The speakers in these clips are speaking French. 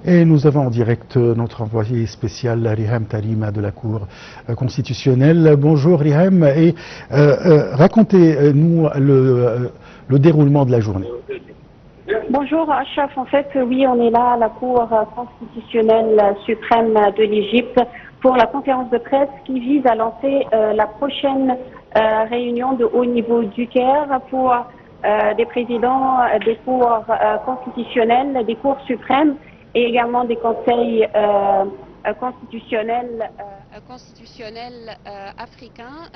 Et nous avons en direct notre envoyé spécial Riham Talima de la Cour constitutionnelle. Bonjour Riham, et racontez-nous le déroulement de la journée. Bonjour Achraf, en fait oui, on est là à la Cour constitutionnelle suprême de l'Égypte pour la conférence de presse qui vise à lancer la prochaine réunion de haut niveau du Caire pour des présidents des cours constitutionnelles, des cours suprêmes et également des conseils constitutionnels africains.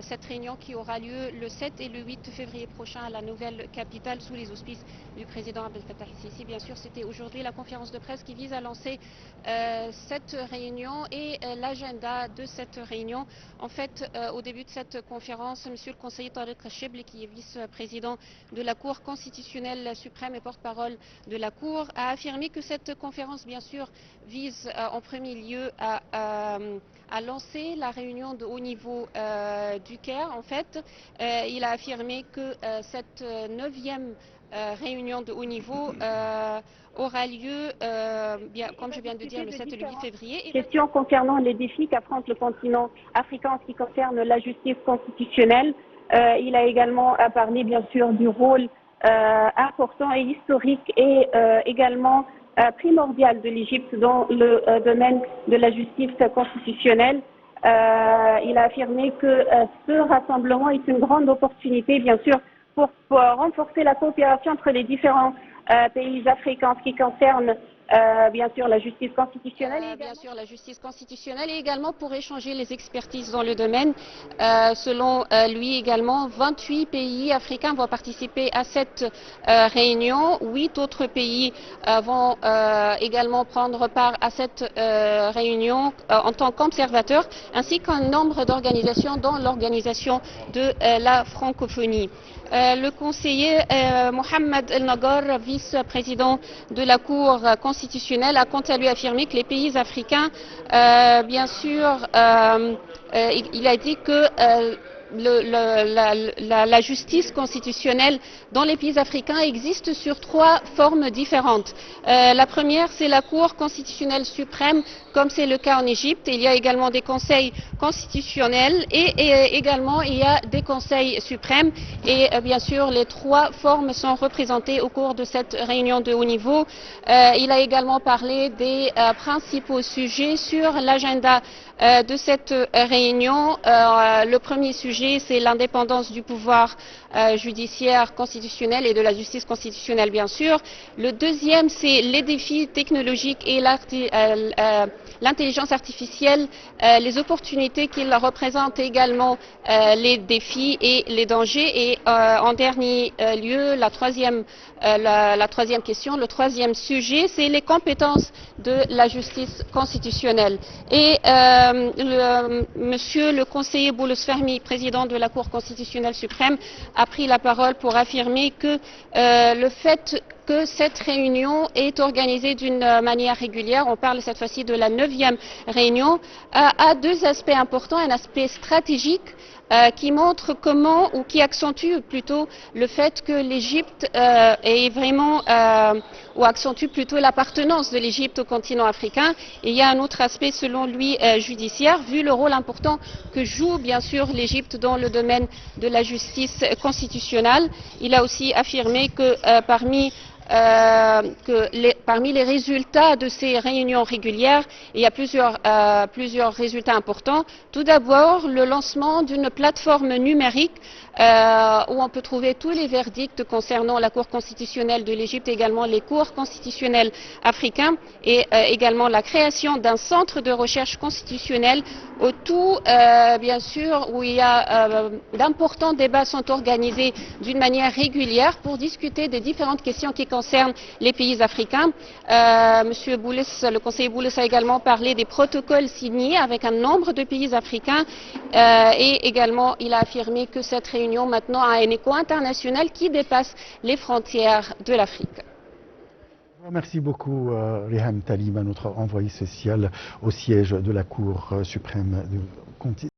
Cette réunion qui aura lieu le 7 et le 8 février prochain à la nouvelle capitale sous les auspices du président Abdel Fattah el-Sisi. Bien sûr, c'était aujourd'hui la conférence de presse qui vise à lancer cette réunion et l'agenda de cette réunion. En fait, au début de cette conférence, monsieur le conseiller Tariq Chebli, qui est vice-président de la Cour constitutionnelle suprême et porte-parole de la Cour, a affirmé que cette conférence, bien sûr, vise en premier lieu à lancer la réunion de haut niveau du Caire. En fait, il a affirmé que cette 9e réunion de haut niveau aura lieu, comme je viens de dire, le 7 et le 8 février. Question concernant les défis qu'affronte le continent africain en ce qui concerne la justice constitutionnelle. Il a également parlé, bien sûr, du rôle important et historique et également primordial de l'Égypte dans le domaine de la justice constitutionnelle. Il a affirmé que ce rassemblement est une grande opportunité, bien sûr, pour renforcer la coopération entre les différents pays africains en ce qui concerne bien sûr la justice constitutionnelle. Et également pour échanger les expertises dans le domaine. Selon lui également, 28 pays africains vont participer à cette réunion. 8 autres pays vont également prendre part à cette réunion en tant qu'observateurs, ainsi qu'un nombre d'organisations dont l'organisation de la francophonie. Le conseiller Mohamed El Nagar, vice-président de la Cour constitutionnelle, a quant à lui affirmé que les pays africains, bien sûr, il a dit que la justice constitutionnelle dans les pays africains existe sur 3 formes différentes. La première, c'est la Cour constitutionnelle suprême, comme c'est le cas en Égypte. Il y a également des conseils constitutionnels et également il y a des conseils suprêmes. Et bien sûr, les 3 formes sont représentées au cours de cette réunion de haut niveau. Il a également parlé des principaux sujets sur l'agenda de cette réunion. Le premier sujet, c'est l'indépendance du pouvoir judiciaire constitutionnel et de la justice constitutionnelle, bien sûr. Le deuxième, c'est les défis technologiques et l'intelligence artificielle, les opportunités qu'il représente également, les défis et les dangers. Et en dernier lieu, la troisième question, le troisième sujet, c'est les compétences de la justice constitutionnelle. Et monsieur le conseiller Boulos Fahmi, président de la Cour constitutionnelle suprême, a pris la parole pour affirmer que le fait que cette réunion est organisée d'une manière régulière, on parle cette fois-ci de la 9e réunion, a 2 aspects importants. Un aspect stratégique qui montre comment, ou qui accentue plutôt le fait que l'Égypte est vraiment, ou accentue plutôt l'appartenance de l'Égypte au continent africain. Et il y a un autre aspect, selon lui, judiciaire, vu le rôle important que joue bien sûr l'Égypte dans le domaine de la justice constitutionnelle. Il a aussi affirmé que parmi les résultats de ces réunions régulières, il y a plusieurs résultats importants. Tout d'abord, le lancement d'une plateforme numérique où on peut trouver tous les verdicts concernant la Cour constitutionnelle de l'Égypte, également les cours constitutionnels africains, et également la création d'un centre de recherche constitutionnelle au tout, bien sûr, où il y a d'importants débats sont organisés d'une manière régulière pour discuter des différentes questions qui concernent les pays africains. Monsieur Boulos, le conseiller Boulos, a également parlé des protocoles signés avec un nombre de pays africains et également il a affirmé que cette réunion maintenant a un écho international qui dépasse les frontières de l'Afrique. Merci beaucoup Riham Talima, notre envoyé spécial au siège de la Cour suprême de